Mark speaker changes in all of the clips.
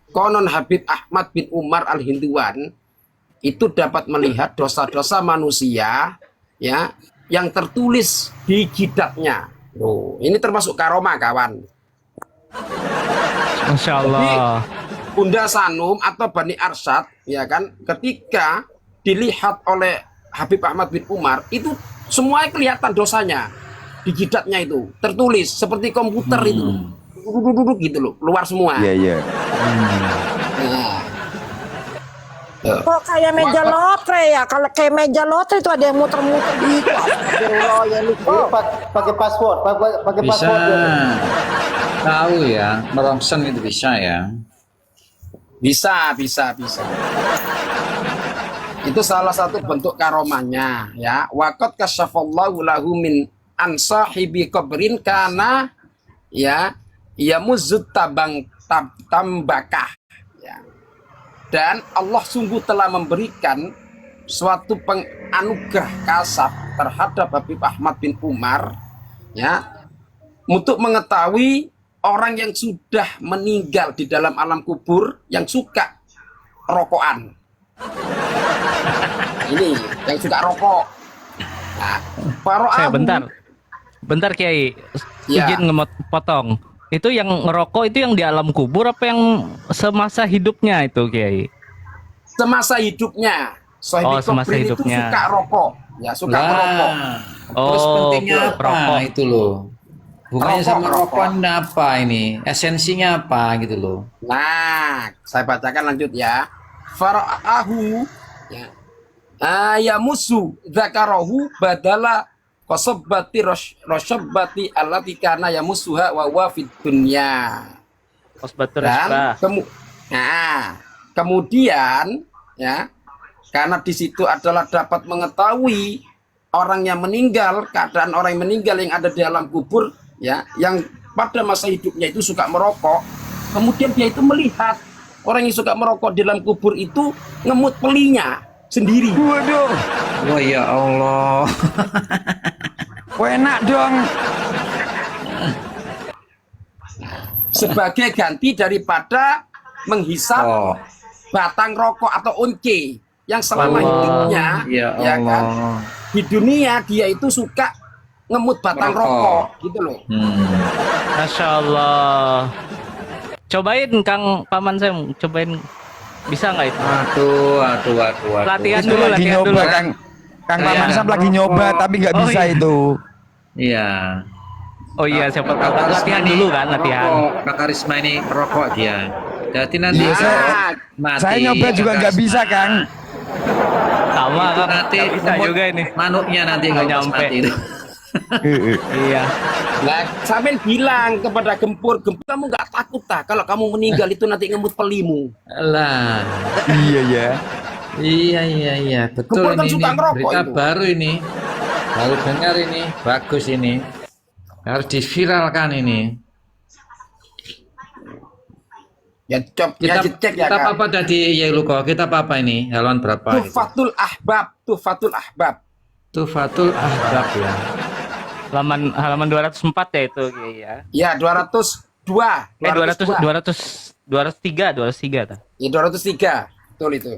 Speaker 1: Konon Habib Ahmad bin Umar Al-Hinduan itu dapat melihat dosa-dosa manusia ya yang tertulis di jidatnya. Oh, ini termasuk karomah, kawan.
Speaker 2: Masya Allah.
Speaker 1: Jadi, Bunda Sanum atau Bani Arsyad ya kan, ketika dilihat oleh Habib Ahmad bin Umar itu semuanya kelihatan dosanya di jidatnya, itu tertulis seperti komputer itu duduk gitu loh, keluar semua.
Speaker 3: Iya.
Speaker 1: Nah,
Speaker 4: Kok kayak meja lotre ya? Kalau kayak meja lotre itu ada yang muter-muter gitu. Astagfirullah, ya lupa.
Speaker 5: Pakai password, pakai
Speaker 6: Bisa
Speaker 5: password.
Speaker 6: tahu ya, merongseng itu bisa ya.
Speaker 1: bisa. Itu salah satu bentuk karomahnya ya. Waqad kasyafallahu lahu min ansahibi qabrin kana ya muzzut tambakah ya. Dan Allah sungguh telah memberikan suatu penganugerah kasab terhadap Habib Ahmad bin Umar ya, untuk mengetahui orang yang sudah meninggal di dalam alam kubur yang suka rokokan. Ini yang suka rokok. Nah,
Speaker 2: Saya bentar Kiai,
Speaker 1: Ya.
Speaker 2: izin potong. Itu yang ngerokok itu yang di alam kubur apa yang semasa hidupnya itu Kiai?
Speaker 1: semasa hidupnya.
Speaker 2: Oh, semasa
Speaker 1: Qabrin itu
Speaker 2: hidupnya.
Speaker 1: suka rokok, ya suka merokok.
Speaker 6: Terus
Speaker 2: Oh,
Speaker 6: pentingnya apa
Speaker 2: rokok.
Speaker 6: itu loh? Hubungannya sama
Speaker 1: Rokok.
Speaker 6: rokok apa ini? Esensinya apa gitu loh?
Speaker 1: Nah, saya bacakan lanjut ya. Fara'ahu ya. Ayamusu dzakarahu badala qasabbati rasyabbati allati kana yamusuha wa huwa fid dunya.
Speaker 2: Osbatur
Speaker 1: Dan kemudian ya, karena di situ adalah dapat mengetahui orang yang meninggal, keadaan orang yang meninggal yang ada di alam kubur ya, yang pada masa hidupnya itu suka merokok. Kemudian dia itu melihat orang yang suka merokok di dalam kubur itu ngemut pelinya sendiri.
Speaker 3: Waduh,
Speaker 6: Wah ya Allah.
Speaker 3: enak dong.
Speaker 1: Sebagai ganti daripada menghisap batang rokok atau once yang selama hidupnya
Speaker 6: Ya
Speaker 1: ya kan,
Speaker 6: Allah.
Speaker 1: di dunia dia itu suka ngemut batang rokok gitu loh.
Speaker 2: Masya Allah. Cobain Kang Paman, saya cobain, bisa nggak itu?
Speaker 6: Aduh.
Speaker 2: Latihan
Speaker 3: Itu
Speaker 2: dulu,
Speaker 3: lagi
Speaker 2: latihan
Speaker 3: nyoba
Speaker 2: dulu.
Speaker 3: Kang
Speaker 6: Iya.
Speaker 3: Paman Sam lagi nyoba tapi nggak
Speaker 2: Oh,
Speaker 3: bisa
Speaker 2: iya.
Speaker 3: itu.
Speaker 6: Iya.
Speaker 2: Oh iya, siapa tahu
Speaker 6: Kak
Speaker 2: latihan
Speaker 6: Karisma
Speaker 2: dulu
Speaker 6: ini
Speaker 2: kan, latihan.
Speaker 6: merokok. Kak Karisma ini merokok dia. Jadi nanti
Speaker 3: Iya,
Speaker 6: mati.
Speaker 3: Saya nyoba juga
Speaker 6: Kak
Speaker 3: nggak
Speaker 6: Karisma.
Speaker 3: bisa, Kang.
Speaker 2: Sama
Speaker 6: Itu
Speaker 2: Kang,
Speaker 6: nanti
Speaker 2: nggak bisa
Speaker 6: ngemut
Speaker 2: juga ini.
Speaker 6: manuknya nanti
Speaker 2: Nggak
Speaker 6: kalau pas
Speaker 2: nyampe.
Speaker 6: mati itu.
Speaker 2: Iya.
Speaker 1: Nah, sampai bilang kepada Gempur, kamu nggak takut tak kalau kamu meninggal itu nanti ngemut pelimu?
Speaker 6: Lah.
Speaker 3: Iya ya.
Speaker 6: Iya. Betul
Speaker 1: Gempur kan
Speaker 6: ini.
Speaker 1: suka ngerokok
Speaker 6: Berita
Speaker 1: itu.
Speaker 6: baru ini. Baru dengar ini. Bagus ini. Harus diviralkan ini.
Speaker 1: Ya cek
Speaker 6: Kita,
Speaker 1: ya
Speaker 6: kita
Speaker 1: kan.
Speaker 6: apa tadi ya Luko? Kita apa ini? Halaman berapa? Gitu?
Speaker 1: Tufatul Ahbab.
Speaker 6: Tufatul Ahbab ya.
Speaker 2: Halaman 204 ya itu Kiai ya.
Speaker 1: Ya 202.
Speaker 2: 203 ta.
Speaker 1: Ya 203. Betul itu.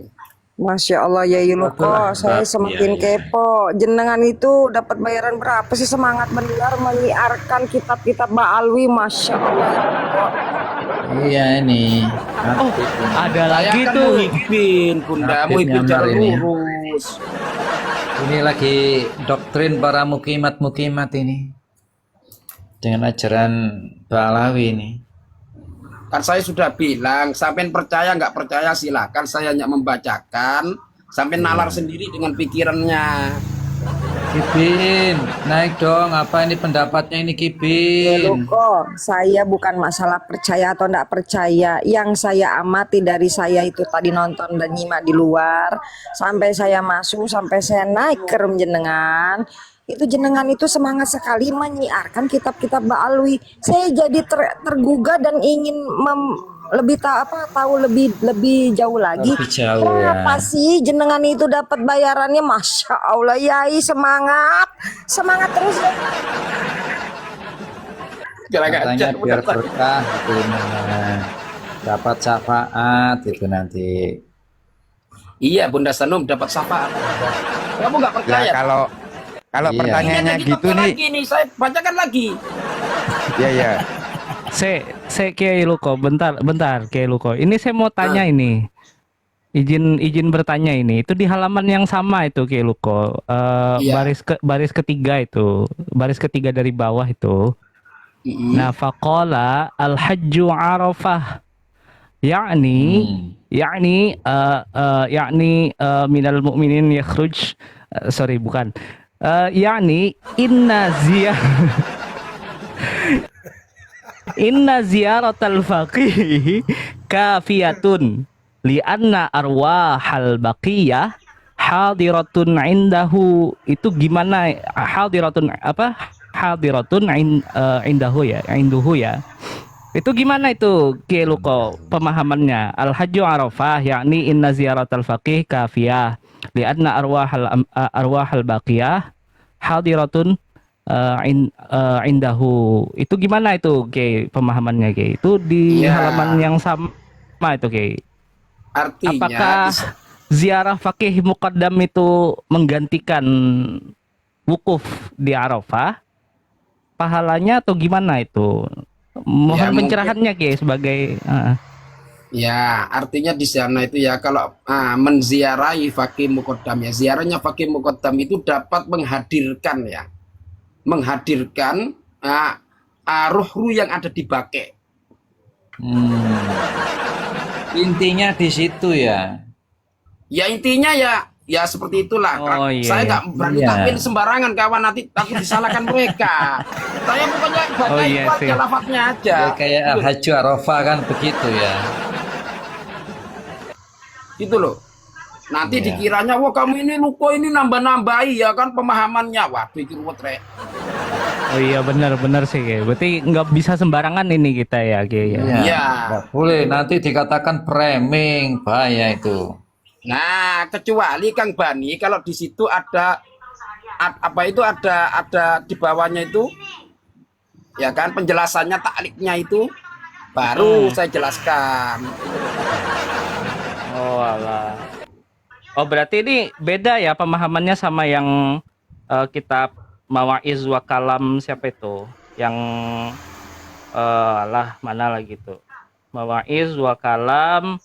Speaker 4: Masya Allah ya Yuluko, saya semakin kepo. Jenengan itu dapat bayaran berapa sih, semangat benar menyiarkan kitab-kitab Ba'alwi, Masya Allah.
Speaker 6: Iya ini.
Speaker 2: Oh, ada
Speaker 1: Saya
Speaker 2: lagi
Speaker 1: kan
Speaker 2: tuh.
Speaker 1: Muhyiddin, Bunda
Speaker 6: Habib
Speaker 1: Muhyiddin
Speaker 6: Nyamar
Speaker 1: jalan
Speaker 6: ini.
Speaker 1: lurus.
Speaker 6: Ini lagi doktrin para mukimat ini. Dengan ajaran Ba'alawi ini.
Speaker 1: Kan saya sudah bilang, sampai percaya nggak percaya silakan, saya hanya membacakan, sampai nalar sendiri dengan pikirannya.
Speaker 6: Kibin, naik dong. Apa ini pendapatnya ini Kibin?
Speaker 4: Yuluko, saya bukan masalah percaya atau enggak percaya. Yang saya amati dari saya itu tadi nonton dan nyimak di luar, sampai saya masuk, sampai saya naik ke room jenengan, itu jenengan itu semangat sekali menyiarkan kitab-kitab Ba'alwi. Saya jadi tergugah dan ingin tahu lebih jauh lagi.
Speaker 6: Lebih jauh ya.
Speaker 4: Kenapa sih jenengan itu dapat bayarannya? Masya Allah, Yai, semangat terus ya.
Speaker 1: Kira-kira
Speaker 6: Katanya biar berkah gitu. dapat syafaat itu nanti.
Speaker 1: Iya, Bunda Sanum dapat syafaat. Kamu nggak
Speaker 3: Lah
Speaker 1: percaya?
Speaker 3: kalau
Speaker 6: Iya.
Speaker 3: pertanyaannya
Speaker 1: Ini
Speaker 3: gitu
Speaker 1: ditonton
Speaker 3: nih,
Speaker 1: lagi nih, saya bacakan lagi.
Speaker 3: ya ya.
Speaker 2: Saya Kiai Luko, bentar Kiai Luko. Ini saya mau tanya ini. Izin bertanya ini. Itu di halaman yang sama itu Kiai Luko.
Speaker 1: Iya.
Speaker 2: Baris ketiga itu. Baris ketiga dari bawah itu. Nah, faqala al-hajju Arafah. yakni minal mu'minin yakhruj sorry bukan yakni inna ziyaratal faqih kafiyatun li'anna arwahal baqiyah hadiratun indahu. Itu gimana hadiratun indahu ya. Itu gimana itu Kiai Luko pemahamannya? Al-hajju Arafah yakni inna ziyaratal faqih kafiyah li'anna arwahal baqiyah hadiratun indahu. Itu gimana itu Kiai pemahamannya Kiai? Itu di
Speaker 1: Ya.
Speaker 2: halaman yang sama itu Kiai.
Speaker 1: Artinya
Speaker 2: Apakah ziarah faqih muqaddam itu menggantikan wukuf di Arafah? Pahalanya atau gimana itu? Mohon
Speaker 1: mungkin-
Speaker 2: pencerahannya Kiai sebagai
Speaker 1: ya, artinya di sana itu ya kalau menziarahi faqih muqaddam ya, ziarahnya faqih muqaddam itu dapat menghadirkan ruh-ruh yang ada di baqi.
Speaker 6: Intinya di situ ya.
Speaker 1: Ya intinya ya seperti itulah.
Speaker 2: Oh, iya,
Speaker 1: Saya
Speaker 2: iya.
Speaker 1: nggak berani
Speaker 6: Iya.
Speaker 1: takwil sembarangan kawan, nanti takut disalahkan mereka. Saya pokoknya baca
Speaker 2: Oh, iya
Speaker 1: itu
Speaker 2: sih.
Speaker 1: aja lafadznya aja.
Speaker 6: Ya, kayak Al-Hajju Arafah kan begitu ya.
Speaker 1: Gitu loh. Nanti
Speaker 6: Iya.
Speaker 1: dikiranya wah kamu ini luko ini nambah-nambahi ya kan pemahamannya. Wah, pikir ruwet rek.
Speaker 2: Oh iya benar sih Kiai. Berarti nggak bisa sembarangan ini kita ya Kiai ya.
Speaker 1: Iya.
Speaker 6: Nggak boleh nanti dikatakan framing, bahaya itu.
Speaker 1: Nah, kecuali Kang Bani kalau di situ ada di bawahnya itu ya kan penjelasannya takliknya itu baru saya jelaskan.
Speaker 2: Oh alah. Oh berarti ini beda ya pemahamannya sama yang kitab Mawa'iz wa Kalam siapa itu? Yang mana lagi tuh? Mawa'iz wa Kalam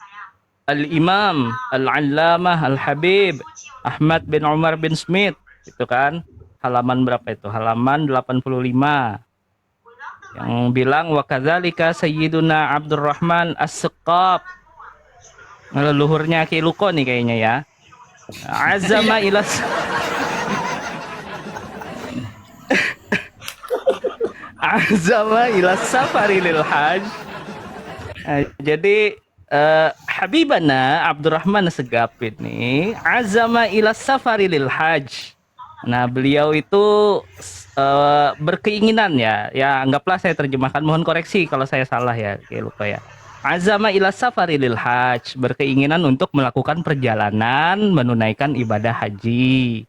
Speaker 2: Al-Imam Al-Allamah Al-Habib Ahmad bin Umar bin Smith itu kan halaman berapa itu? Halaman 85 yang bilang wa kadzalika Sayyiduna Abdurrahman As-Seqqab. Leluhurnya Ki Luko nih kayaknya ya. Azama ilas Azama ilas safari lil hajj. Jadi Habibana Abdurrahman Segap ini azama ilas safari lil hajj. Nah, beliau itu berkeinginan ya. Ya, anggaplah saya terjemahkan, mohon koreksi kalau saya salah ya, Ki Luko ya. Azama ilas safari lil hajj, berkeinginan untuk melakukan perjalanan menunaikan ibadah haji.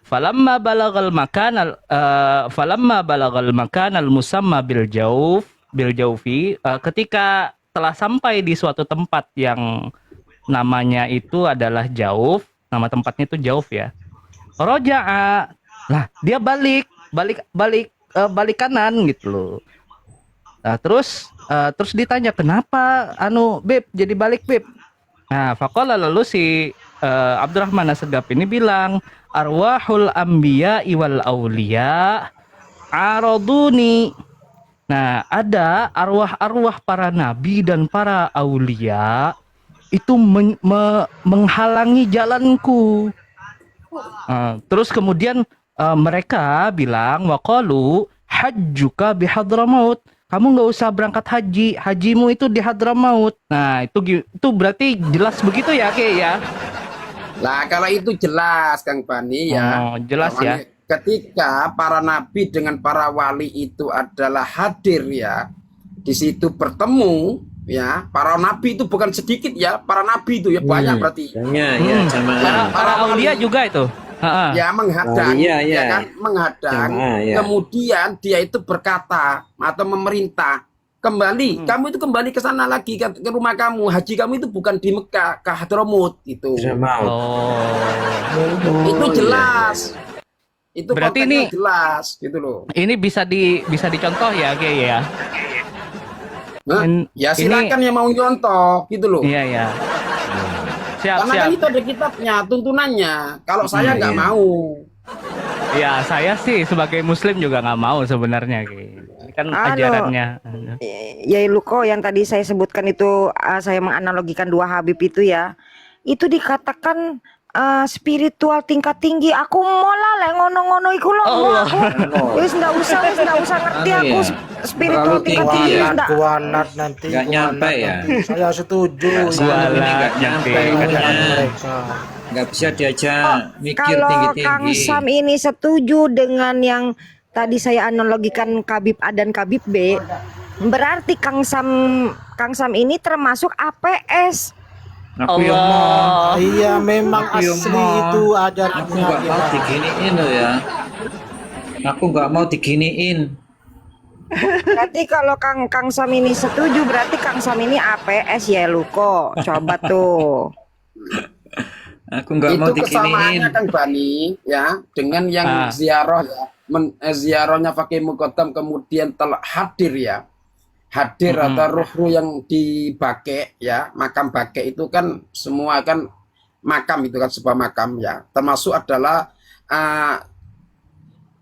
Speaker 2: Falamma balagal makan al musamma bil jaufi, ketika telah sampai di suatu tempat yang namanya itu adalah Jauf, nama tempatnya itu Jauf ya. Roja'a, lah dia balik kanan gitu loh. Nah, terus ditanya kenapa Beb jadi balik Beb. Nah, faqala lalu si Abdurrahman As-Segaf ini bilang arwahul anbiya wal auliya araduni. Nah, ada arwah-arwah para nabi dan para aulia itu menghalangi jalanku. Terus kemudian mereka bilang waqalu hajjuka bi Hadramaut. Kamu nggak usah berangkat haji, hajimu itu di Hadramaut. Nah, itu berarti jelas begitu ya, Ki ya?
Speaker 1: Lah kalau itu jelas Kang Bani ya.
Speaker 2: Oh, jelas ya.
Speaker 1: Ketika para nabi dengan para wali itu adalah hadir ya, di situ bertemu ya, para nabi itu bukan sedikit ya, para nabi itu ya banyak berarti.
Speaker 5: Ya, ya, jamaah.
Speaker 2: Para aulia juga itu.
Speaker 1: Ya menghadang,
Speaker 5: Iya, iya.
Speaker 1: ya kan menghadang.
Speaker 5: Jamaah, ya.
Speaker 1: Kemudian dia itu berkata atau memerintah kembali, kamu itu kembali ke sana lagi ke rumah kamu. Haji kamu itu bukan di Mekah, ke Hadramut itu.
Speaker 5: Bisa mau.
Speaker 2: Oh.
Speaker 1: Itu jelas. Itu
Speaker 2: Berarti
Speaker 1: konteksnya
Speaker 2: ini-
Speaker 1: jelas gitu loh.
Speaker 2: Ini bisa dicontoh ya, Kiai ya.
Speaker 1: Hah?
Speaker 2: In-
Speaker 1: Ya silakan yang mau nyontoh gitu loh.
Speaker 2: Iya ya. Siap
Speaker 1: Karena
Speaker 2: siap.
Speaker 1: kan itu ada kitabnya, tuntunannya. Kalau saya nggak mau.
Speaker 2: Ya saya sih sebagai Muslim juga nggak mau sebenarnya, Kiai. Ini kan
Speaker 4: Anu,
Speaker 2: ajarannya.
Speaker 4: Ya Luko yang tadi saya sebutkan itu, saya menganalogikan dua Habib itu ya. Itu dikatakan spiritual tingkat tinggi. Aku mola le ngono-ngono iku lho.
Speaker 2: Allah.
Speaker 4: Wis ndak usah ngerti
Speaker 6: Anu
Speaker 4: aku
Speaker 6: ya,
Speaker 4: spiritual
Speaker 6: terlalu
Speaker 4: tingkat
Speaker 6: tinggi
Speaker 4: tinggi
Speaker 6: ya.
Speaker 4: ndak.
Speaker 7: Kualat nanti.
Speaker 6: Nggak nyampe
Speaker 7: kualat
Speaker 6: ya.
Speaker 7: nanti. Saya setuju.
Speaker 2: Kualat
Speaker 6: Ini nggak
Speaker 2: nanti.
Speaker 6: nyampe
Speaker 7: Dengan
Speaker 6: katanya.
Speaker 7: mereka.
Speaker 6: Nggak bisa diajak mikir
Speaker 4: Kalau Kang
Speaker 6: tinggi-tinggi.
Speaker 4: Sam ini setuju dengan yang tadi saya analogikan Kabib A dan Kabib B, berarti Kang Sam ini termasuk APS.
Speaker 6: Aku yang mau.
Speaker 7: Iya, memang
Speaker 6: Aku yang
Speaker 7: asli
Speaker 6: mau.
Speaker 7: itu
Speaker 6: Aku
Speaker 7: ajarannya
Speaker 6: nggak mau
Speaker 7: kita.
Speaker 6: diginiin loh ya. Aku nggak mau diginiin.
Speaker 4: Berarti kalau Kang Sam ini setuju, berarti Kang Sam ini APS ya Luko. Coba tuh.
Speaker 6: Aku nggak mau
Speaker 1: Itu
Speaker 6: diginiin.
Speaker 1: kesamaannya Kang Bani ya dengan yang
Speaker 2: Ah.
Speaker 1: ziarah ya. Ziarahnya Fakih Muqaddam kemudian telah hadir ya. Hadir atau ruh-ruh yang dibake ya, makam bake itu kan semua kan makam itu kan sebuah makam ya. Termasuk adalah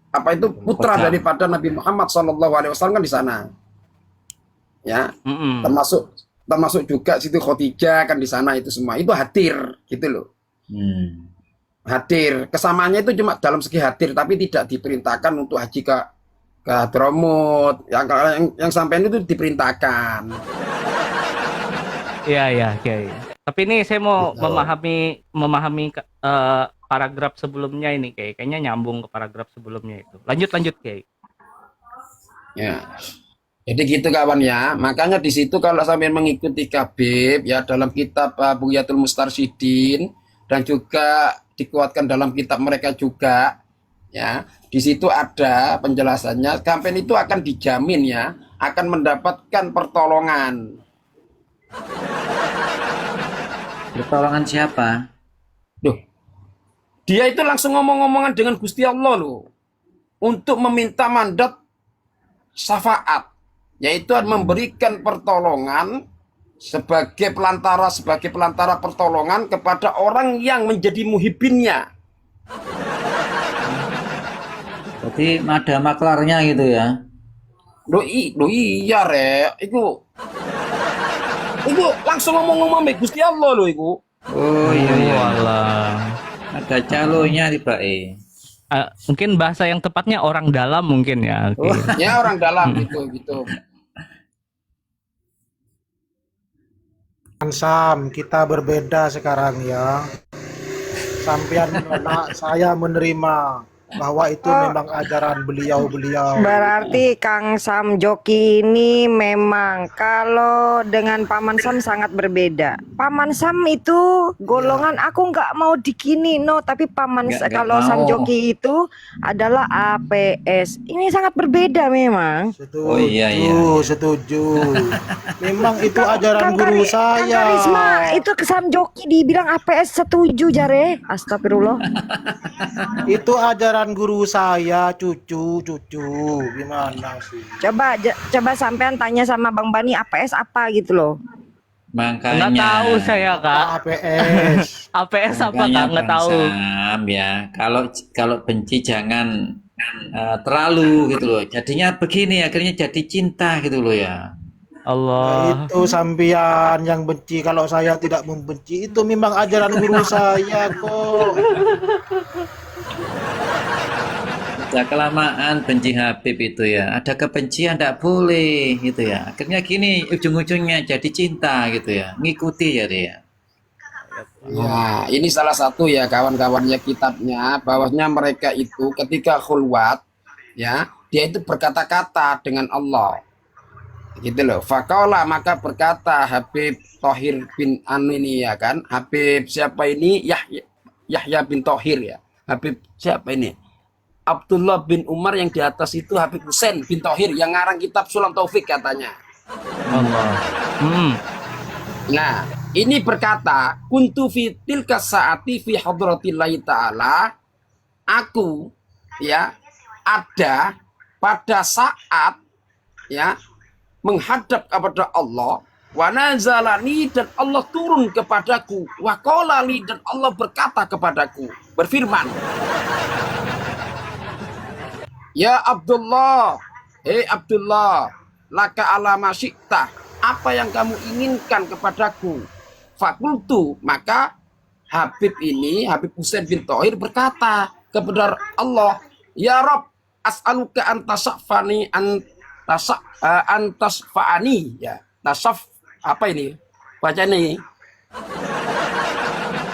Speaker 1: apa itu putra
Speaker 6: Muqaddam.
Speaker 1: daripada Nabi Muhammad SAW kan di sana. Ya,
Speaker 2: Mm-mm.
Speaker 1: termasuk juga Siti Khadijah kan di sana itu semua. Itu hadir gitu loh. Hadir. Kesamaannya itu cuma dalam segi hadir tapi tidak diperintahkan untuk haji ke Hadramut. Yang sampai itu diperintahkan.
Speaker 2: Iya ya, Kiai. Tapi ini saya mau
Speaker 1: Betul.
Speaker 2: memahami paragraf sebelumnya ini, Kiai. Kayaknya nyambung ke paragraf sebelumnya itu. Lanjut, Kiai.
Speaker 1: Ya. Jadi gitu kawan ya. Makanya di situ kalau sampai mengikuti Kabib ya dalam kitab Bughyatul Mustarsyidin dan juga dikuatkan dalam kitab mereka juga ya. Di situ ada penjelasannya. Kampen itu akan dijamin ya, akan mendapatkan pertolongan.
Speaker 6: Pertolongan siapa?
Speaker 1: Duh, dia itu langsung ngomong-ngomongan dengan Gusti Allah loh. Untuk meminta mandat syafaat. Yaitu memberikan pertolongan sebagai pelantara pertolongan kepada orang yang menjadi muhibinnya.
Speaker 6: Berarti ada maklarnya gitu ya.
Speaker 1: Loh iya rek, iku langsung ngomong-ngomong sama Gusti Allah loh iku.
Speaker 6: Oh iya.
Speaker 2: Walah.
Speaker 6: Ada calonnya tiba
Speaker 2: Mungkin bahasa yang tepatnya orang dalam mungkin ya. Kiai.
Speaker 1: Ya orang dalam gitu.
Speaker 7: Sam, kita berbeda sekarang ya. Sampean menolak, saya menerima bahwa itu memang ajaran beliau-beliau.
Speaker 4: Berarti Kang Sam Joki ini memang kalau dengan Paman Sam sangat berbeda. Paman Sam itu golongan aku nggak mau dikini no, tapi
Speaker 6: Nggak
Speaker 4: kalau Sam
Speaker 6: mau.
Speaker 4: Joki itu adalah APS. Ini sangat berbeda memang.
Speaker 7: Setuju,
Speaker 6: Oh, iya.
Speaker 7: setuju. Memang itu ajaran
Speaker 4: Kang
Speaker 7: guru
Speaker 4: Kang Karisma
Speaker 7: saya.
Speaker 4: itu ke Sam Joki dibilang APS setuju jare. Astagfirullah.
Speaker 7: Itu ajaran guru saya, cucu. Gimana sih?
Speaker 4: Coba sampean tanya sama Bang Bani APS apa gitu loh.
Speaker 6: Makanya.
Speaker 2: Nggak tahu saya, Kak.
Speaker 7: APS.
Speaker 2: APS apa,
Speaker 6: Makanya
Speaker 2: Kak? Nggak
Speaker 6: Bang
Speaker 2: tahu.
Speaker 6: Sam, ya. Kalau benci jangan terlalu gitu loh. Jadinya begini akhirnya jadi cinta gitu loh ya.
Speaker 2: Allah.
Speaker 7: Itu sampean yang benci, kalau saya tidak membenci. Itu memang ajaran guru saya kok.
Speaker 6: Udah kelamaan benci Habib itu ya. Ada kebencian tidak boleh gitu ya. Akhirnya gini ujung-ujungnya jadi cinta gitu ya. Ngikuti jadi ya.
Speaker 1: Ya, ini salah satu ya kawan-kawannya kitabnya bahwasanya mereka itu ketika khulwat ya, dia itu berkata-kata dengan Allah. Gitu loh. Faqala maka berkata Habib Thohir bin Anu ini ya kan. Habib siapa ini? Yahya bin Thohir ya. Habib siapa ini? Abdullah bin Umar yang di atas itu Habib Husain bin Thohir yang ngarang kitab Sulam Taufik katanya.
Speaker 2: Allah. Hmm.
Speaker 1: Nah, ini berkata, kuntu fi tilka saati fi hadratillahi ta'ala, aku ya ada pada saat ya menghadap kepada Allah, wa nazalani, dan Allah turun kepadaku, wa qolali, dan Allah berkata kepadaku, berfirman, ya Abdullah, Abdullah, laka alama syi'ta, apa yang kamu inginkan kepadaku. Fakultu, maka Habib Husain bin Thohir berkata kepada Allah, ya Rob, as'aluka antasafani antasfa'ani, ya tasaf, apa ini baca ini,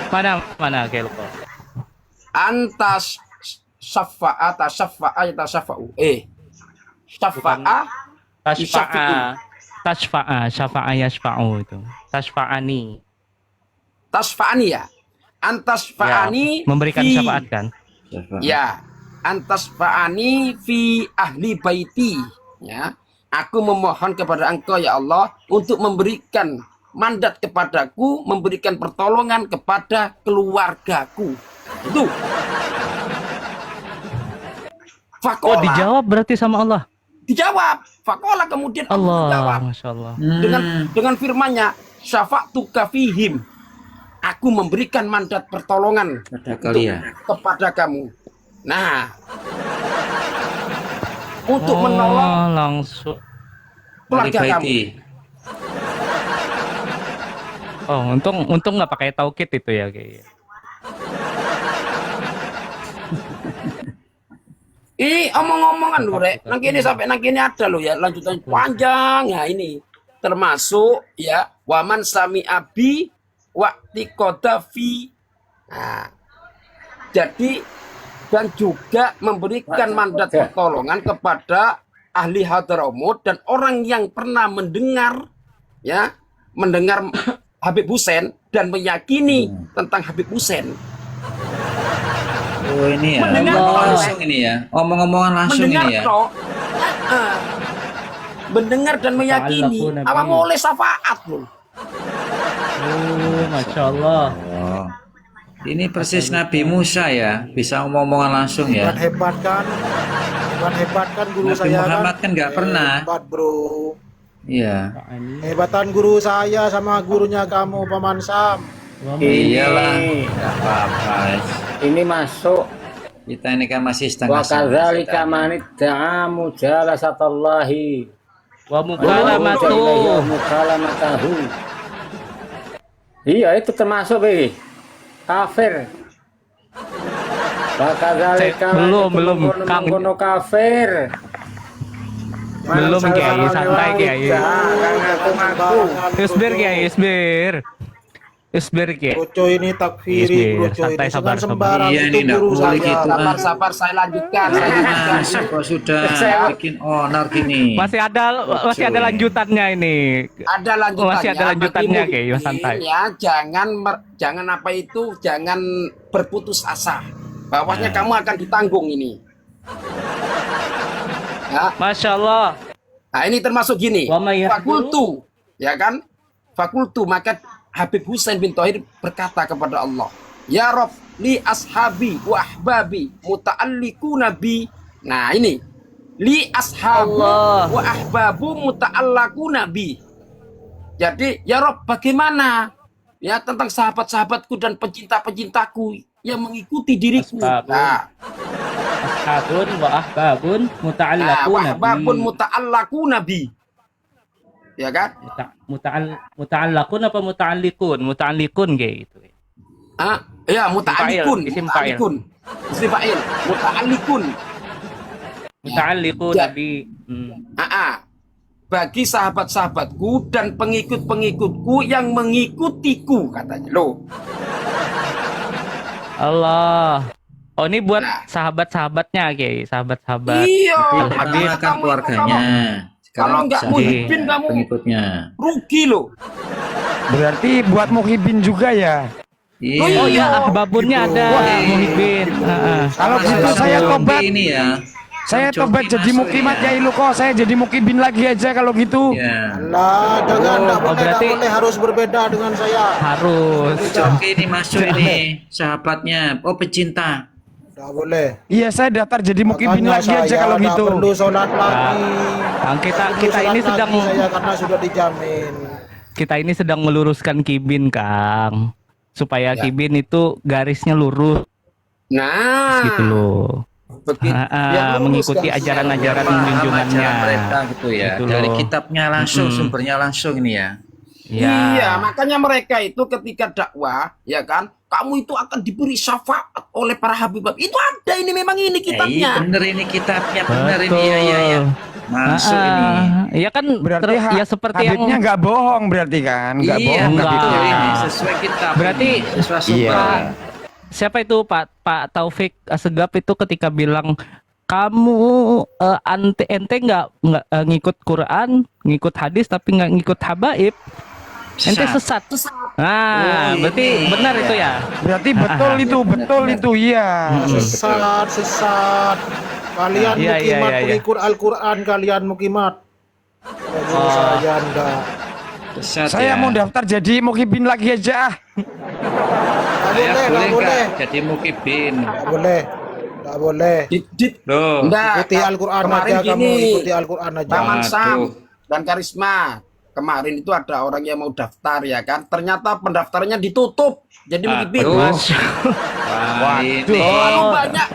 Speaker 2: Mana kayak lupa.
Speaker 1: antas syafa'a tasaffa'a tasafa'u syafa'a
Speaker 2: Syafa'a yashfa'u itu. Tashfa'ani.
Speaker 1: tasfa'ani, ya antasfa'ani,
Speaker 2: Ya, memberikan
Speaker 1: fi-
Speaker 2: syafaat kan?
Speaker 1: ya antasfa'ani fi ahli baiti, ya aku memohon kepada engkau ya Allah untuk memberikan mandat kepadaku, memberikan pertolongan kepada keluargaku. Itu
Speaker 2: Oh,
Speaker 1: fakola,
Speaker 2: dijawab berarti sama Allah.
Speaker 1: dijawab fakola, kemudian Allah menjawab
Speaker 2: Allah, Masya Allah.
Speaker 1: dengan firman-Nya, syafa'tuka fihim, aku memberikan mandat pertolongan
Speaker 6: Pada kalian.
Speaker 1: kepada kamu. Nah, untuk menolong
Speaker 2: Langsung.
Speaker 1: keluarga kamu.
Speaker 6: Baiti.
Speaker 2: Oh, untung nggak pakai taukid itu ya kayaknya.
Speaker 1: Ini omong-omongan loh, Rek. Nang kini sampai nang kini ada loh ya, lanjutan panjang ya ini. Termasuk ya, waman sami abi wakti kodafi. Nah, jadi dan juga memberikan mandat pertolongan kepada ahli Hadramaut dan orang yang pernah mendengar Habib Husain dan meyakini tentang Habib Husain.
Speaker 6: Oh ini ya,
Speaker 1: Mendengar
Speaker 6: omong-omongan
Speaker 1: toh,
Speaker 6: langsung ini ya, omong-omongan langsung
Speaker 1: Mendengar
Speaker 6: ini ya.
Speaker 1: toh, mendengar dan meyakini.
Speaker 2: Ta'allaqu Nabi.
Speaker 1: Apa boleh syafaat loh?
Speaker 2: Oh, Masya Allah.
Speaker 6: Oh. Ini persis Nabi Musa ya, bisa omong-omongan langsung ya.
Speaker 7: Hebat kan? Hebat kan guru
Speaker 6: Nabi
Speaker 7: saya
Speaker 6: Muhammad kan nggak pernah.
Speaker 7: Hebat bro.
Speaker 6: Iya.
Speaker 7: Hebatan guru saya sama gurunya kamu Paman Sam.
Speaker 6: Iyalah, nggak apa-apa.
Speaker 5: Ini masuk
Speaker 6: Kita ini kan masih
Speaker 5: wa
Speaker 6: setengah
Speaker 5: kadzalika man idda'a mujalasatallahi
Speaker 2: Wa
Speaker 5: wa
Speaker 2: mukalamatu.
Speaker 5: mukalamatahu. Iya itu termasuk be kafir. Wa kadzalika
Speaker 2: Belum, Kang.
Speaker 5: kono kafir.
Speaker 2: Belum, Kiai, santai, Kiai.
Speaker 5: Ngaku-ngaku.
Speaker 2: Isbir Kiai, isbir. Isbir Kiai.
Speaker 7: Broco ini takfiri,
Speaker 2: Yes,
Speaker 7: broco
Speaker 2: santai,
Speaker 7: ini
Speaker 2: sabar,
Speaker 7: jangan sembarang
Speaker 6: Iya,
Speaker 7: itu
Speaker 6: ini nggak
Speaker 7: guru
Speaker 6: boleh
Speaker 7: saya.
Speaker 6: gitu.
Speaker 1: Sabar, saya lanjutkan.
Speaker 6: Masuk kok sudah bikin honor gini.
Speaker 2: Masih ada lanjutannya ini.
Speaker 1: Ada lanjutannya.
Speaker 2: Masih ada lanjutannya,
Speaker 1: Bagi
Speaker 2: Kiai,
Speaker 1: mukmin,
Speaker 2: santai.
Speaker 1: Ya, jangan apa itu, jangan berputus asa. Bahwasnya kamu akan ditanggung ini. Ya,
Speaker 2: Masya Allah.
Speaker 1: nah ini termasuk gini.
Speaker 2: Wa may yahduru-
Speaker 1: Fakultu, ya kan? Fakultu, maka Habib Husain bin Thohir berkata kepada Allah, ya Rob, li ashabi wa ahbabi muta'alliku nabi. Nah ini, li ashabu
Speaker 2: Allah.
Speaker 1: wa ahbabu muta'allaku nabi. Jadi ya Rob, bagaimana ya tentang sahabat-sahabatku dan pencinta-pencintaku yang mengikuti diriku.
Speaker 2: Ashabun.
Speaker 1: Nah,
Speaker 2: Ashabun wa ahbabun
Speaker 1: nah
Speaker 2: muta'allaqun
Speaker 1: wahbabun muta'allaku nabi. Ya kan?
Speaker 2: muta'allaqun apa muta'alliqun? Muta'alliqun kayak gitu.
Speaker 1: Ya muta'alliqun,
Speaker 2: Isim fa'il.
Speaker 1: muta'alliqun. Isim fa'il, muta'alliqun.
Speaker 2: Muta'alliqun
Speaker 1: Ya.
Speaker 2: nabi.
Speaker 1: Bagi sahabat-sahabatku dan pengikut-pengikutku yang mengikutiku, katanya. Loh,
Speaker 2: Allah. Oh ini buat
Speaker 1: Nah.
Speaker 2: sahabat-sahabatnya kayak sahabat-sahabat.
Speaker 1: iya.
Speaker 6: Pertama
Speaker 1: Habib,
Speaker 6: kan
Speaker 1: kamu
Speaker 6: keluarganya.
Speaker 1: kalau nggak
Speaker 6: bisa
Speaker 1: muhibin kamu
Speaker 6: pengikutnya.
Speaker 1: rugi loh.
Speaker 3: Berarti buat muhibin juga ya.
Speaker 6: Iya.
Speaker 2: Oh ya ahbabunnya ada
Speaker 6: Wah,
Speaker 2: Muhibin.
Speaker 3: Kalau
Speaker 6: Sama
Speaker 3: gitu
Speaker 6: saya
Speaker 3: saya
Speaker 6: Yombi
Speaker 3: tobat.
Speaker 6: ini ya.
Speaker 3: Saya
Speaker 6: Joki
Speaker 3: tobat jadi
Speaker 6: masuk
Speaker 3: mukimat
Speaker 6: ya.
Speaker 3: ya Iluko. Saya jadi mukibin lagi aja kalau gitu.
Speaker 6: Ya.
Speaker 7: Lah, jangan, enggak boleh,
Speaker 2: berarti-
Speaker 7: enggak boleh, harus berbeda dengan saya.
Speaker 2: Harus.
Speaker 6: Joki ini masuk ini sahabatnya. Oh, pecinta.
Speaker 7: Enggak boleh.
Speaker 3: Iya, saya daftar jadi mukibin
Speaker 7: Makanya
Speaker 3: lagi aja
Speaker 7: saya
Speaker 3: kalau
Speaker 7: nggak
Speaker 3: gitu.
Speaker 7: perlu sholat lagi.
Speaker 2: Kang, kita
Speaker 7: Nggak perlu
Speaker 2: kita ini
Speaker 7: sholat
Speaker 2: sedang
Speaker 7: lagi saya karena sudah dijamin.
Speaker 2: kita ini sedang meluruskan kibin, Kang. Supaya
Speaker 1: Ya.
Speaker 2: kibin itu garisnya lurus
Speaker 1: Nah,
Speaker 2: gitu loh.
Speaker 1: begitu. Biar lurus,
Speaker 2: Mengikuti
Speaker 1: Kang.
Speaker 2: ajaran-ajaran
Speaker 6: Paham
Speaker 2: junjungannya.
Speaker 6: ajaran mereka gitu ya.
Speaker 2: Gitu
Speaker 6: Dari
Speaker 2: loh.
Speaker 6: kitabnya langsung, sumbernya langsung ini ya.
Speaker 2: Ya.
Speaker 1: Iya, makanya mereka itu ketika dakwah, ya kan, kamu itu akan diberi syafaat oleh para habib. Itu ada, ini memang ini
Speaker 6: Iya
Speaker 1: kitabnya.
Speaker 6: bener ini kitabnya, bener ini ya ya ya. Masuk
Speaker 2: Ah,
Speaker 6: ini.
Speaker 2: ya kan
Speaker 3: Berarti
Speaker 2: ya seperti yang
Speaker 3: Habibnya nggak bohong berarti kan? Nggak
Speaker 6: Iya,
Speaker 3: bohong
Speaker 2: enggak.
Speaker 6: betul
Speaker 3: Habibnya.
Speaker 6: ini sesuai kitab.
Speaker 2: Berarti-
Speaker 6: ini, sesuai sumber.
Speaker 3: Iya.
Speaker 2: siapa itu Pak Taufik Assegaf itu ketika bilang kamu ente nggak ngikut Quran, ngikut hadis tapi nggak ngikut habaib, ente sesat. Nah,
Speaker 6: Oh,
Speaker 2: berarti
Speaker 6: ini.
Speaker 2: benar itu ya.
Speaker 3: Berarti betul itu, betul
Speaker 6: benar.
Speaker 3: itu iya.
Speaker 7: Sesat, sesat. Kalian
Speaker 2: Iya, iya,
Speaker 7: mukimat
Speaker 2: iya, iya.
Speaker 7: pengikut Al-Quran, kalian mukimat. Jadi saya enggak.
Speaker 6: Sesat
Speaker 3: Saya
Speaker 6: ya.
Speaker 3: mau daftar jadi mukibin lagi aja.
Speaker 7: Enggak
Speaker 6: Saya
Speaker 7: boleh, enggak
Speaker 6: boleh
Speaker 7: boleh.
Speaker 6: nggak jadi mukibin?
Speaker 7: Enggak boleh. Enggak boleh.
Speaker 6: Loh.
Speaker 1: Enggak,
Speaker 7: Ikuti Al-Quran
Speaker 1: kemarin
Speaker 7: aja kamu,
Speaker 1: gini,
Speaker 7: ikuti Al-Quran aja.
Speaker 1: Taman
Speaker 6: Waduh.
Speaker 1: Sam dan Karisma. Kemarin itu ada orang yang mau daftar ya kan. Ternyata pendaftarannya ditutup. Jadi begitu.
Speaker 6: Aduh. Wah, ini.
Speaker 1: Terlalu banyak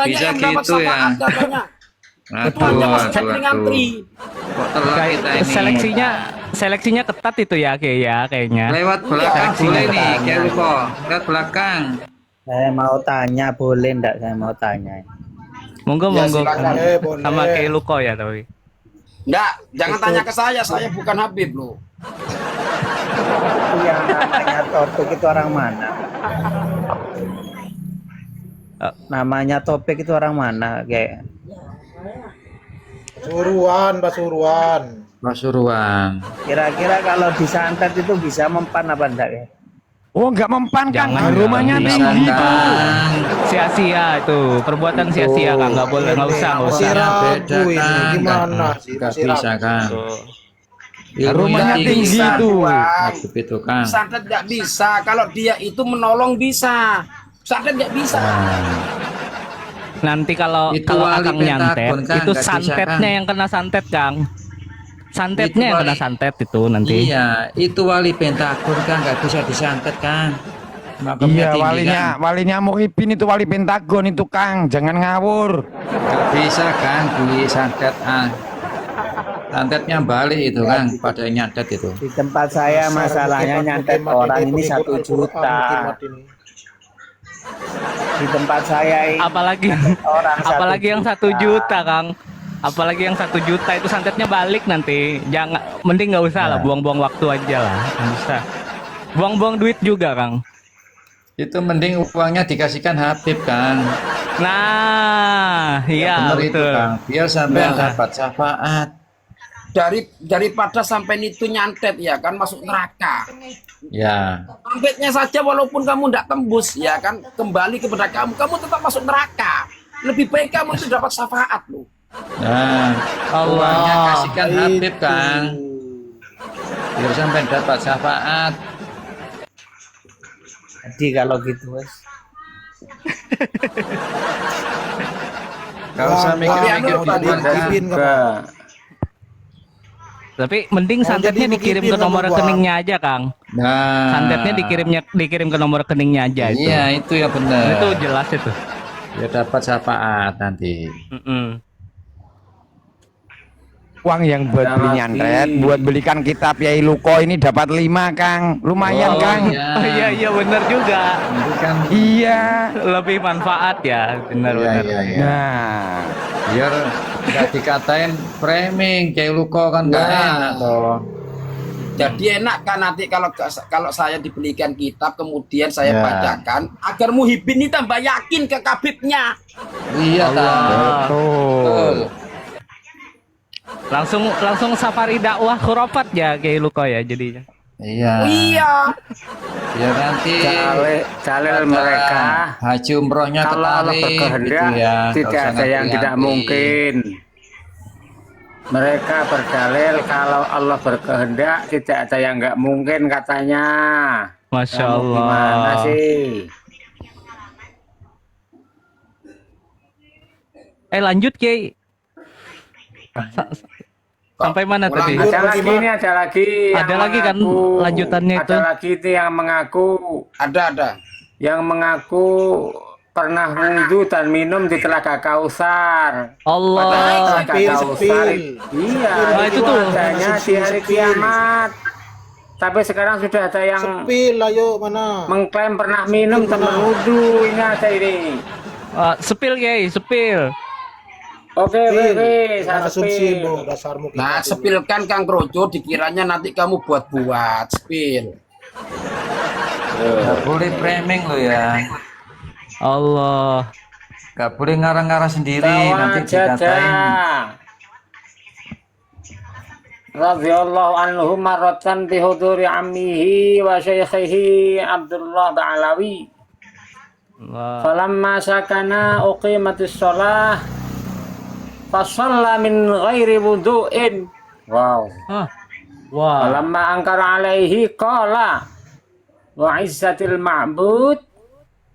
Speaker 6: bisa
Speaker 1: yang dapat
Speaker 6: gitu ya?
Speaker 1: syafaat katanya. Itu
Speaker 6: Aduh,
Speaker 1: hanya masuk
Speaker 6: aduh,
Speaker 1: chatting
Speaker 6: aduh.
Speaker 1: ngantri.
Speaker 6: Kok telat
Speaker 2: Kayak
Speaker 6: kita ini?
Speaker 2: seleksinya ketat itu ya kayaknya.
Speaker 6: Lewat belakang
Speaker 2: Seleksinya
Speaker 6: boleh nih,
Speaker 2: ketat.
Speaker 6: kayak lupa. Lewat belakang.
Speaker 8: Saya mau tanya, boleh enggak saya mau tanya?
Speaker 2: Monggo
Speaker 1: Ya,
Speaker 2: monggo
Speaker 1: silakan.
Speaker 7: Boleh.
Speaker 2: sama kayak Luko ya tapi.
Speaker 1: Enggak, jangan tanya ke saya bukan Habib loh.
Speaker 8: Itu yang namanya Topik itu orang mana? Namanya Topik itu orang mana? Kayak
Speaker 7: Suruhan, Pasuruan.
Speaker 6: Pasuruan.
Speaker 8: kira-kira kalau disantet itu bisa mempan apa enggak ya?
Speaker 3: Oh, nggak mempan Kang.
Speaker 2: Jangan,
Speaker 3: Rumahnya
Speaker 2: jangan.
Speaker 3: tinggi
Speaker 2: Bisa,
Speaker 3: tuh.
Speaker 2: Kang. Sia-sia itu, perbuatan sia-sia Kang, nggak boleh, nggak usah, nggak
Speaker 7: Masih
Speaker 2: usah.
Speaker 7: ragu
Speaker 6: Beda
Speaker 7: ini,
Speaker 6: kan?
Speaker 7: gimana sih?
Speaker 6: Nggak
Speaker 7: Masih
Speaker 6: bisa
Speaker 7: ragu.
Speaker 6: kan?
Speaker 3: Rumahnya
Speaker 6: Ilmunya
Speaker 3: tinggi
Speaker 1: Bisa,
Speaker 3: tuh.
Speaker 1: Tuan.
Speaker 6: Habib itu kan.
Speaker 1: Santet nggak bisa. Kalau dia itu menolong bisa. Santet nggak bisa.
Speaker 2: Nanti kalau
Speaker 6: Itu
Speaker 2: kalau
Speaker 6: wali
Speaker 2: Akang nyantet,
Speaker 6: Pentagon, Kang,
Speaker 2: itu
Speaker 6: nggak bisa,
Speaker 2: santetnya
Speaker 6: Kang.
Speaker 2: yang kena santet, Kang. Santetnya
Speaker 6: Itu
Speaker 2: yang
Speaker 6: wali-
Speaker 2: kena santet itu nanti.
Speaker 6: Iya, itu wali Pentagon kan nggak bisa disantet kan. Makamnya
Speaker 3: Iya,
Speaker 6: tinggi,
Speaker 3: walinya Muhyiddin itu wali Pentagon itu Kang. Jangan ngawur.
Speaker 6: kan. Nggak bisa kan disantet. Santetnya balik itu kan pada yang nyantet itu.
Speaker 8: Di tempat saya masalahnya nyantet orang ini 1 juta. Di tempat saya ini
Speaker 2: Apalagi
Speaker 8: orang 1
Speaker 2: apalagi yang 1 juta, Kang. Apalagi yang 1 juta itu santetnya balik nanti. Jangan, mending nggak usah lah, buang-buang waktu aja lah. Nggak usah. Buang-buang duit juga, Kang.
Speaker 6: Itu mending uangnya dikasihkan Habib kan.
Speaker 2: Nah, iya
Speaker 6: Bener itu
Speaker 2: betul.
Speaker 6: kan. Biar sampai
Speaker 1: Nah.
Speaker 6: dapat syafaat.
Speaker 1: Daripada sampai itu nyantet ya kan masuk neraka.
Speaker 6: Ya.
Speaker 1: Santetnya saja walaupun kamu tidak tembus ya kan kembali kepada kamu tetap masuk neraka. Lebih baik kamu itu dapat syafaat loh.
Speaker 6: Nah, uangnya kasihkan Habib kan. Biar sampai dapat syafaat.
Speaker 8: Jadi kalau gitu wes.
Speaker 6: Gak usah mikir-mikir
Speaker 7: Bang,
Speaker 6: gituan kan.
Speaker 7: Muhyiddin kamu.
Speaker 6: Enggak.
Speaker 2: Tapi mending
Speaker 7: Mau
Speaker 2: santetnya
Speaker 7: jadi
Speaker 2: dikirim
Speaker 7: Muhyiddin
Speaker 2: ke nomor
Speaker 7: kamu, Bang.
Speaker 2: rekeningnya aja, Kang.
Speaker 6: Nah.
Speaker 2: Santetnya dikirim ke nomor rekeningnya aja itu.
Speaker 6: Iya, itu ya benar.
Speaker 2: Itu jelas itu.
Speaker 6: Ya dapat syafaat nanti.
Speaker 2: Mm-mm.
Speaker 3: Uang yang buat beli nyantet, buat belikan kitab Yai Luko ini dapat 5 Kang. Lumayan
Speaker 6: Oh,
Speaker 3: Kang.
Speaker 6: iya.
Speaker 2: Oh iya benar juga.
Speaker 6: Itu kan
Speaker 3: Iya.
Speaker 2: Lebih manfaat ya, benar-benar.
Speaker 6: iya.
Speaker 3: Nah,
Speaker 6: Biar nggak dikatain framing kayak Luko kan nggak
Speaker 1: Nah.
Speaker 6: enak toh.
Speaker 1: Jadi enak kan nanti kalau saya dibelikan kitab kemudian saya
Speaker 6: Ya.
Speaker 1: bacakan agar Muhyiddin ini tambah yakin ke kabibnya.
Speaker 6: Iya
Speaker 2: Allah.
Speaker 6: Betul.
Speaker 2: Langsung safari dakwah khurafat ya kayak Luko ya jadinya.
Speaker 6: Iya.
Speaker 1: Oh, iya.
Speaker 6: Biar nanti
Speaker 5: Dalil
Speaker 6: pada
Speaker 5: mereka
Speaker 6: haji umrohnya
Speaker 5: kalau Allah
Speaker 6: ketarik
Speaker 5: berkehendak
Speaker 6: gitu ya. Nggak
Speaker 5: tidak
Speaker 6: usah
Speaker 5: ada yang tidak
Speaker 6: ngantri-ngantri.
Speaker 5: mungkin. Mereka berdalil kalau Allah berkehendak tidak ada yang nggak mungkin katanya.
Speaker 2: Masya
Speaker 5: Kamu gimana
Speaker 2: Allah.
Speaker 5: sih?
Speaker 2: Lanjut Kiai. Sa- sa- Sampai mana tadi?
Speaker 7: Lanjut.
Speaker 5: Ada lagi nih, ada lagi.
Speaker 2: Ada
Speaker 5: yang
Speaker 2: lagi kan
Speaker 5: mengaku.
Speaker 2: lanjutannya itu?
Speaker 5: Ada lagi itu yang mengaku,
Speaker 1: Ada.
Speaker 5: yang mengaku pernah wudhu dan minum di Telaga Kausar.
Speaker 2: Allah.
Speaker 5: Padahal Telaga
Speaker 7: Sepil,
Speaker 5: Kausar
Speaker 7: sepil.
Speaker 5: iya,
Speaker 2: Nah, itu tuh.
Speaker 5: adanya di hari
Speaker 7: Sepil.
Speaker 5: kiamat. Tapi sekarang sudah ada yang
Speaker 7: Sepil, ayo mana?
Speaker 5: mengklaim pernah minum dan wudhu. Ini ada ini.
Speaker 2: Sepil Kiai, sepil.
Speaker 5: Oke, saya
Speaker 7: Asumsi
Speaker 5: sepil.
Speaker 7: bu, dasarmu. kita
Speaker 1: Nah,
Speaker 7: dulu.
Speaker 1: sepilkan Kang Kroco, dikiranya nanti kamu buat-buat sepil.
Speaker 6: Nggak boleh framing lo ya.
Speaker 2: Allah.
Speaker 6: Nggak boleh ngarang-ngarang sendiri nanti
Speaker 5: Jada
Speaker 6: dikatain.
Speaker 5: radhiyallahu anhu marratan bi huduri ammihi wa syaikhihi Abdullah Ba'alawi.
Speaker 2: Allah.
Speaker 5: Falamma sakana uqimatis shalah fasalla min ghairi wudu'in. Wow.
Speaker 2: Hah. Wah.
Speaker 5: Falamma angkara alaihi qala wa izzatil ma'bud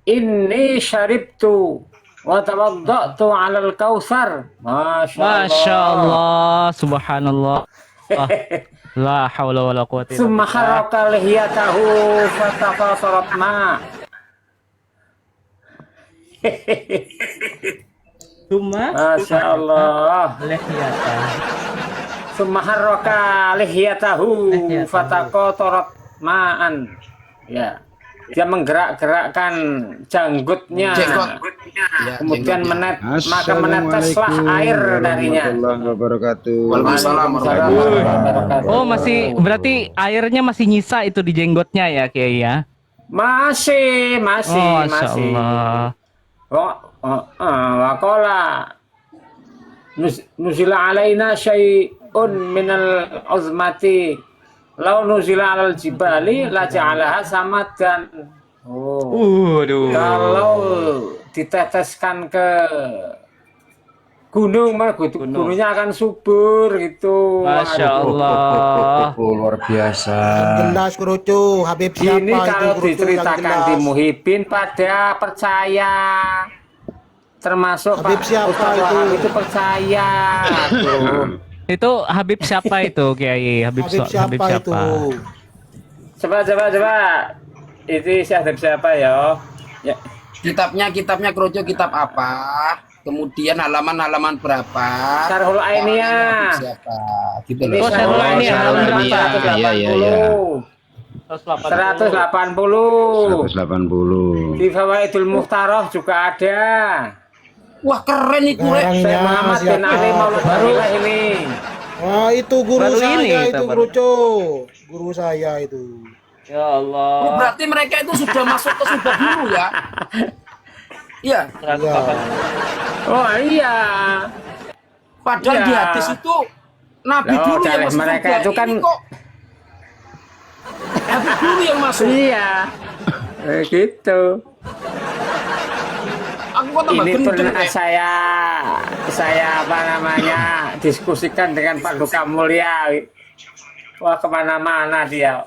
Speaker 5: inni syaribtu wa tawaddatu 'alal kautsar.
Speaker 2: Masya Allah. Subhanallah. La haula wala quwwata illa
Speaker 5: Summa
Speaker 2: billah.
Speaker 5: haraka lihiyatahu fatafasarat ma.
Speaker 2: Summa
Speaker 5: Masya Allah.
Speaker 2: lihiyata.
Speaker 5: Summa haraka lihiyatahu fataqatarat ma'an. Ya. Dia menggerak-gerakkan janggutnya.
Speaker 1: Jenggot. Ya,
Speaker 5: Kemudian
Speaker 1: jenggotnya.
Speaker 5: maka meneteslah air darinya.
Speaker 1: Waalaikumsalam warahmatullahi wabarakatuh.
Speaker 2: Oh, masih berarti airnya masih nyisa itu di jenggotnya ya Kiai ya?
Speaker 5: Masih.
Speaker 2: Oh, Masya Allah.
Speaker 5: Waqala nuzila alaina syai'un minal uzmati law nuzila alal jibali la ja'alaha samadan.
Speaker 2: Waduh.
Speaker 5: Kalau diteteskan ke gunung mah gunungnya akan subur gitu.
Speaker 2: Masya Allah.
Speaker 6: Luar biasa.
Speaker 7: Jelas Kurucu, Habib siapa
Speaker 5: Ini
Speaker 7: itu
Speaker 5: kalau
Speaker 7: Kurucu yang
Speaker 5: diceritakan di
Speaker 7: jelas?
Speaker 5: Muhibin pada percaya, termasuk
Speaker 7: Habib
Speaker 5: Pak
Speaker 7: siapa
Speaker 5: Ustadz
Speaker 7: itu?
Speaker 5: Wahab itu percaya. Tuh.
Speaker 2: Itu Habib siapa itu Kiai?
Speaker 7: Habib siapa itu?
Speaker 5: Coba. Itu si Habib siapa ya? Ya.
Speaker 1: Kitabnya Kroco kitab apa? Kemudian halaman berapa?
Speaker 5: Syarhul Ainiyah.
Speaker 1: Orangnya Habib siapa? Gitu
Speaker 5: Ini
Speaker 1: loh.
Speaker 2: Syarhul Ainiyah, halaman berapa?
Speaker 5: 180. Di Fawaidul Muhtaroh juga ada.
Speaker 1: Wah, keren itu, Rek.
Speaker 7: Garangnya
Speaker 5: Saya Muhammad bin
Speaker 7: siapa?
Speaker 5: Ali Maulud Abdillah ini.
Speaker 7: Wah itu guru
Speaker 2: Baru
Speaker 7: saya
Speaker 2: ini,
Speaker 7: itu
Speaker 2: baru.
Speaker 7: Kurucu, guru saya itu.
Speaker 2: Ya
Speaker 1: Oh,
Speaker 2: Allah.
Speaker 1: berarti mereka itu sudah masuk ke surga dulu ya? Iya.
Speaker 5: Oh iya.
Speaker 1: Padahal
Speaker 5: Iya.
Speaker 1: di hadis itu Nabi
Speaker 5: Loh,
Speaker 1: dulu yang
Speaker 5: dalih
Speaker 1: masuk
Speaker 5: mereka
Speaker 1: surga.
Speaker 5: itu kan-
Speaker 1: Ini kok Nabi dulu yang masuk.
Speaker 5: Iya. Gitu.
Speaker 1: Aku kok tambah
Speaker 5: Ini
Speaker 1: gendeng,
Speaker 5: pernah
Speaker 1: Rek.
Speaker 5: saya apa namanya diskusikan dengan Pak Duka Mulia. Wah kemana-mana dia.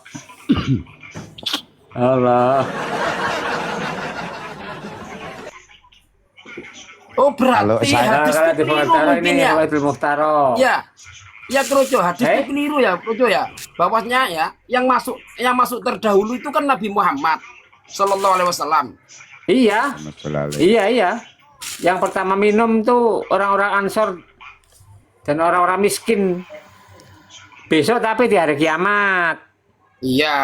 Speaker 5: Allah.
Speaker 1: Oh, berarti
Speaker 3: Kalau saya-
Speaker 1: hadis
Speaker 5: Kalau
Speaker 1: itu
Speaker 5: di
Speaker 1: keliru
Speaker 5: pengantaran
Speaker 1: mungkin
Speaker 5: ini
Speaker 1: ya?
Speaker 5: Fawaidul Muhtaroh.
Speaker 1: Ya. Ya Kroco, hadis
Speaker 5: Eh?
Speaker 1: itu keliru ya, Kroco ya. Bahwasanya ya, yang masuk terdahulu itu kan Nabi Muhammad Sallallahu Alaihi Wasallam.
Speaker 5: Iya. Iya. Yang pertama minum tuh orang-orang Ansor dan orang-orang miskin. Besok tapi di hari kiamat.
Speaker 1: Iya,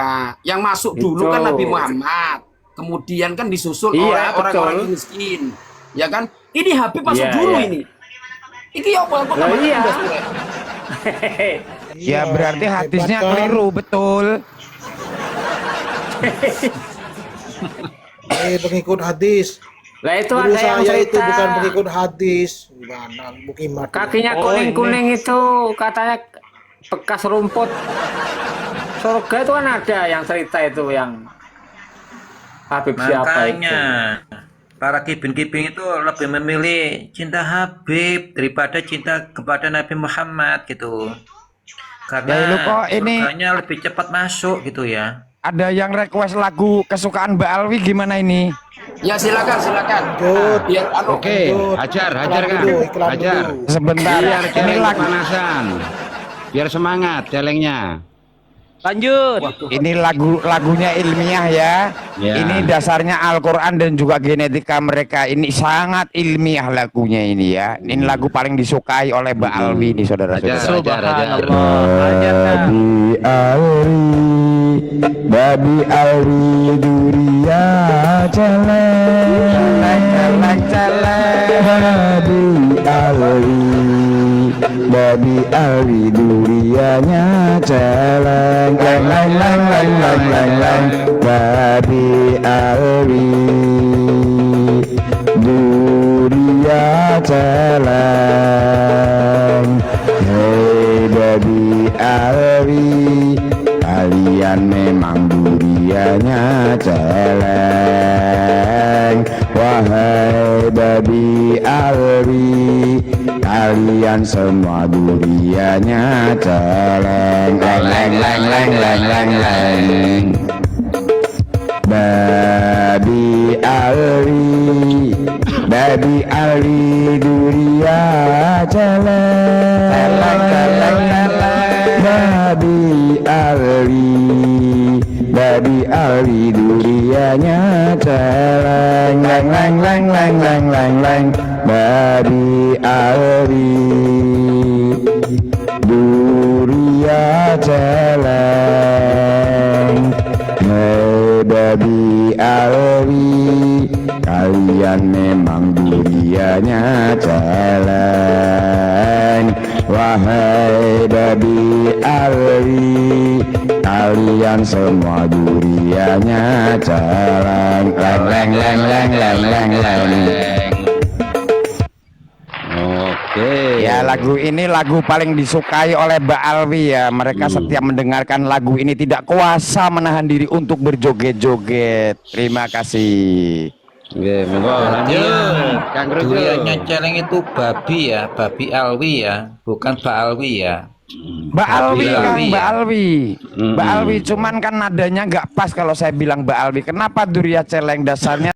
Speaker 1: yang masuk dulu
Speaker 5: Itu.
Speaker 1: kan Nabi Muhammad. Kemudian kan disusul
Speaker 5: Iya,
Speaker 1: oleh orang-orang
Speaker 5: betul.
Speaker 1: miskin. Ya kan? Ini Habib masuk
Speaker 5: Iya,
Speaker 1: dulu
Speaker 5: iya.
Speaker 1: ini. Iki apa? Kok
Speaker 5: Lah,
Speaker 1: tambah
Speaker 5: iya.
Speaker 1: gendeng, Rek?
Speaker 3: Ya berarti
Speaker 7: hebat
Speaker 3: hadisnya
Speaker 7: kan?
Speaker 3: keliru betul.
Speaker 7: Pengikut hadis.
Speaker 5: Lah itu
Speaker 7: Guru
Speaker 5: ada yang
Speaker 7: saya itu
Speaker 5: cerita.
Speaker 7: bukan pengikut hadis. Gimana? Mukimat.
Speaker 5: Kakinya
Speaker 2: Oh,
Speaker 5: kuning-kuning itu katanya bekas rumput. surga itu kan ada yang cerita itu yang Habib siapa itu.
Speaker 6: Makanya para kibin-kibin itu lebih memilih cinta Habib daripada cinta kepada Nabi Muhammad gitu. Karena
Speaker 3: Ya, lu kok ini-
Speaker 6: surganya lebih cepat masuk gitu ya.
Speaker 3: Ada yang request lagu kesukaan Mbak Alwi gimana ini?
Speaker 1: Ya silakan.
Speaker 7: Lanjut.
Speaker 1: Biar
Speaker 9: Oke, hajar Kang.
Speaker 7: Iklan
Speaker 9: Hajar.
Speaker 7: dulu.
Speaker 3: Sebentar.
Speaker 9: Biar
Speaker 3: Ini
Speaker 9: celeng
Speaker 3: lagu
Speaker 9: panasan. Biar semangat celengnya.
Speaker 2: Lanjut.
Speaker 3: ini lagunya ilmiah ya.
Speaker 9: Ya.
Speaker 3: Ini dasarnya Al-Qur'an dan juga genetika mereka. Ini sangat ilmiah lagunya ini ya. Ini lagu paling disukai oleh Mbak Alwi ini saudara-saudara.
Speaker 9: Hajar.
Speaker 2: Subhanallah. Hajar, Kang.
Speaker 3: Babi Alwi Duria celeng Babi Alwi Durianya celeng Babi Alwi Duria celeng. Hei Babi Alwi, kalian memang durianya celeng. Wahai babi Alwi, kalian semua durianya celeng. Leng. Babi Alwi duria celeng. Babi Alwi durianya celeng. Babi Alwi duria celeng. Hei babi Alwi, kalian memang durianya celeng. Wahai babi Alwi, kalian semua durianya celeng.
Speaker 9: Oke.
Speaker 3: Ya, lagu ini lagu paling disukai oleh Mbak Alwi ya. Mereka setiap mendengarkan lagu ini tidak kuasa menahan diri untuk berjoget-joget. Terima kasih.
Speaker 9: Oke, monggo
Speaker 6: Berarti
Speaker 9: lanjut.
Speaker 6: yang
Speaker 9: Kang Rugo.
Speaker 6: duriannya celeng itu babi ya, babi Alwi ya, bukan Mbak Alwi ya.
Speaker 3: Mbak Alwi,
Speaker 6: Mbak
Speaker 3: Kang,
Speaker 6: Alwi
Speaker 3: Mbak
Speaker 6: ya.
Speaker 3: Alwi. Mbak Alwi, cuman kan nadanya nggak pas kalau saya bilang Mbak Alwi. Kenapa durian celeng dasarnya